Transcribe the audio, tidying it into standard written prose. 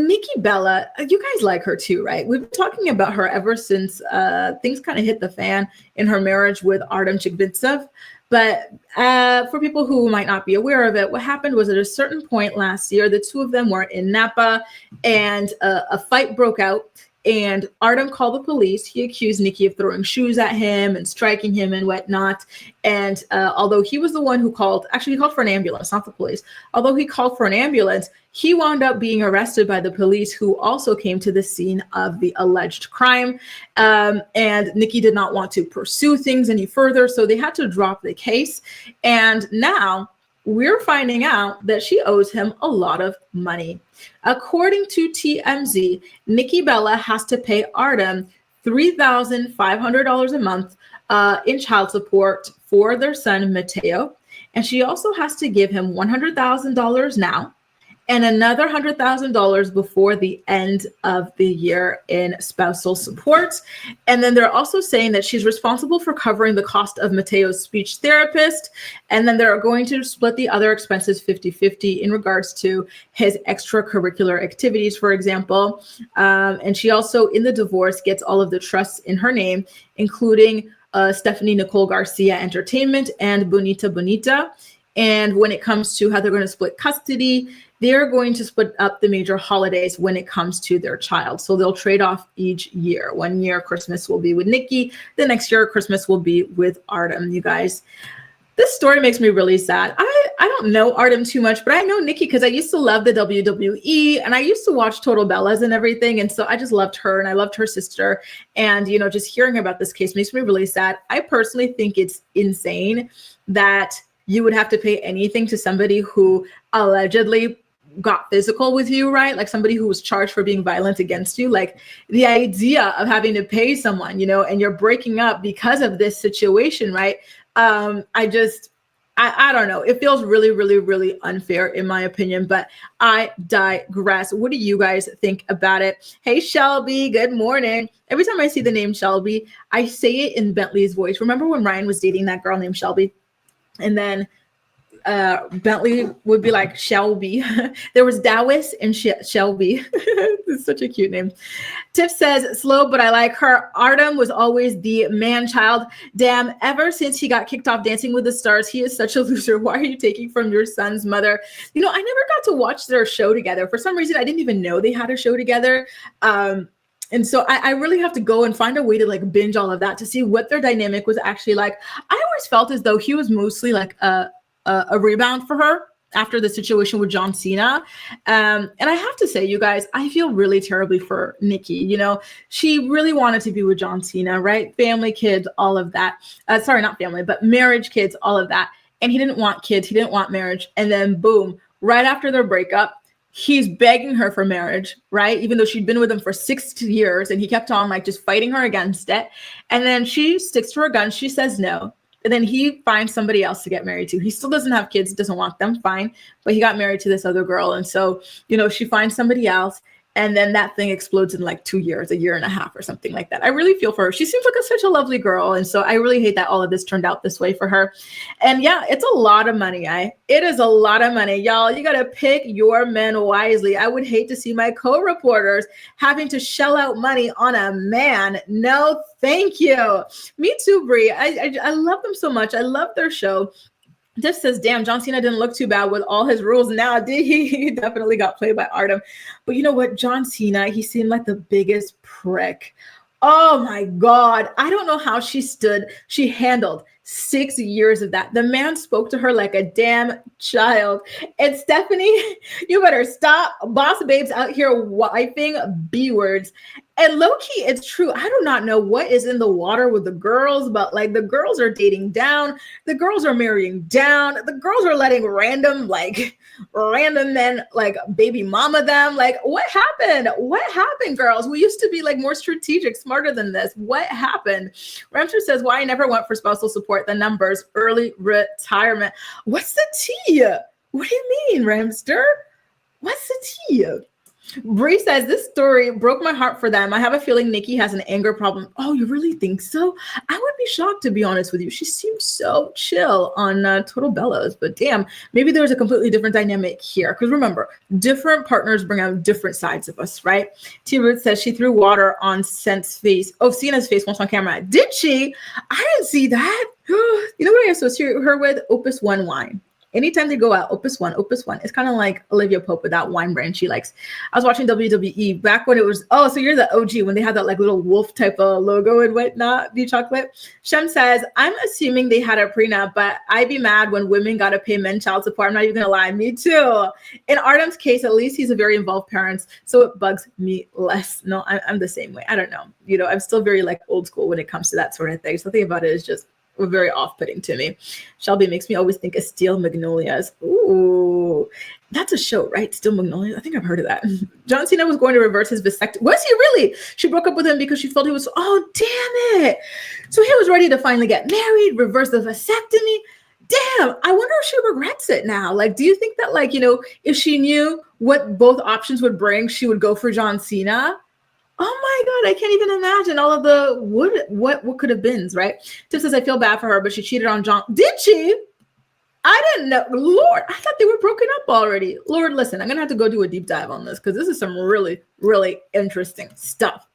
Nikki Bella, you guys like her too, right? We've been talking about her ever since things kind of hit the fan in her marriage with Artem Chingvitzev. But for people who might not be aware of it, what happened was at a certain point last year, the two of them were in Napa and a fight broke out. And Artem called the police. He accused Nikki of throwing shoes at him and striking him and whatnot. And although he was the one who called, actually he called for an ambulance, not the police. Although he called for an ambulance, he wound up being arrested by the police, who also came to the scene of the alleged crime. And Nikki did not want to pursue things any further, so they had to drop the case. And now we're finding out that she owes him a lot of money. According to TMZ, Nikki Bella has to pay Artem $3,500 a month in child support for their son, Mateo. And she also has to give him $100,000 now and another $100,000 before the end of the year in spousal support. And then they're also saying that she's responsible for covering the cost of Mateo's speech therapist. And then they're going to split the other expenses 50-50 in regards to his extracurricular activities, for example. And she also, in the divorce, gets all of the trusts in her name, including Stephanie Nicole Garcia Entertainment and Bonita Bonita. And when it comes to how they're going to split custody, they're going to split up the major holidays when it comes to their child. So they'll trade off each year. 1 year Christmas will be with Nikki. The next year Christmas will be with Artem, you guys. This story makes me really sad. I don't know Artem too much, but I know Nikki because I used to love the WWE and I used to watch Total Bellas and everything. And so I just loved her and I loved her sister. And, you know, just hearing about this case makes me really sad. I personally think it's insane that you would have to pay anything to somebody who allegedly got physical with you, right? Like somebody who was charged for being violent against you. Like the idea of having to pay someone, you know, and you're breaking up because of this situation, right? I don't know. It feels really, really, really unfair in my opinion, but I digress. What do you guys think about it? Hey, Shelby, good morning. Every time I see the name Shelby, I say it in Bentley's voice. Remember when Ryan was dating that girl named Shelby? And then Bentley would be like Shelby. There was Dawes and Shelby. It's such a cute name. Tiff says, slow, but I like her. Artem was always the man child. Damn, ever since he got kicked off Dancing with the Stars, he is such a loser. Why are you taking from your son's mother? You know, I never got to watch their show together. For some reason, I didn't even know they had a show together. And so I really have to go and find a way to like binge all of that to see what their dynamic was actually like. I always felt as though he was mostly like a rebound for her after the situation with John Cena. And I have to say, you guys, I feel really terribly for Nikki. You know, she really wanted to be with John Cena, right? Family, kids, all of that. Sorry, not family, but marriage, kids, all of that. And he didn't want kids. He didn't want marriage. And then boom, right after their breakup, he's begging her for marriage, right? Even though she'd been with him for 6 years and he kept on like just fighting her against it. And then she sticks to her guns. She says no. And then he finds somebody else to get married to. He still doesn't have kids, doesn't want them, fine. But he got married to this other girl. And so, you know, she finds somebody else. And then that thing explodes in like 2 years, 1.5 years or something like that. I really feel for her. She seems like such a lovely girl. And so I really hate that all of this turned out this way for her. And yeah, it's a lot of money. It is a lot of money. Y'all, you got to pick your men wisely. I would hate to see my co-reporters having to shell out money on a man. No, thank you. Me too, Brie. I love them so much. I love their show. Tiff says, damn, John Cena didn't look too bad with all his rules. Now, did he? He definitely got played by Artem. But you know what? John Cena, he seemed like the biggest prick. Oh my God. I don't know how she handled 6 years of that. The man spoke to her like a damn child. And Stephanie, you better stop. Boss babes out here wiping B words. And low-key, it's true. I do not know what is in the water with the girls, but like the girls are dating down. The girls are marrying down. The girls are letting random men like baby mama them. Like what happened? What happened, girls? We used to be like more strategic, smarter than this. What happened? Ramster says, why I never went for spousal support. The numbers, early retirement. What's the tea? What do you mean, Ramster? What's the tea? Bree says, this story broke my heart for them. I have a feeling Nikki has an anger problem. Oh, you really think so? I would be shocked, to be honest with you. She seems so chill on Total Bellas, but damn, maybe there's a completely different dynamic here. Because remember, different partners bring out different sides of us, right? T-Root says she threw water on Siena's face once on camera. Did she? I didn't see that. You know what I associate her with? Opus One wine. Anytime they go out, Opus One. It's kind of like Olivia Pope with that wine brand she likes. I was watching WWE back when it was, so you're the OG, when they had that like little wolf type of logo and whatnot, the chocolate. Shem says, I'm assuming they had a prenup, but I'd be mad when women got to pay men child support. I'm not even going to lie. Me too. In Artem's case, at least he's a very involved parent, so it bugs me less. No, I'm the same way. I don't know. I'm still very like old school when it comes to that sort of thing. Something about it is just very off-putting to me. Shelby makes me always think of Steel Magnolias. Ooh, that's a show, right? Steel Magnolias. I think I've heard of that. John Cena was going to reverse his vasectomy. Was he really? She broke up with him because she felt he was, oh, damn it. So he was ready to finally get married, reverse the vasectomy. Damn, I wonder if she regrets it now. Like, do you think that, like, if she knew what both options would bring, she would go for John Cena? Oh my God, I can't even imagine all of the what could have been, right? Tiff says, I feel bad for her, but she cheated on John. Did she? I didn't know. Lord, I thought they were broken up already. Lord, listen, I'm going to have to go do a deep dive on this because this is some really, really interesting stuff.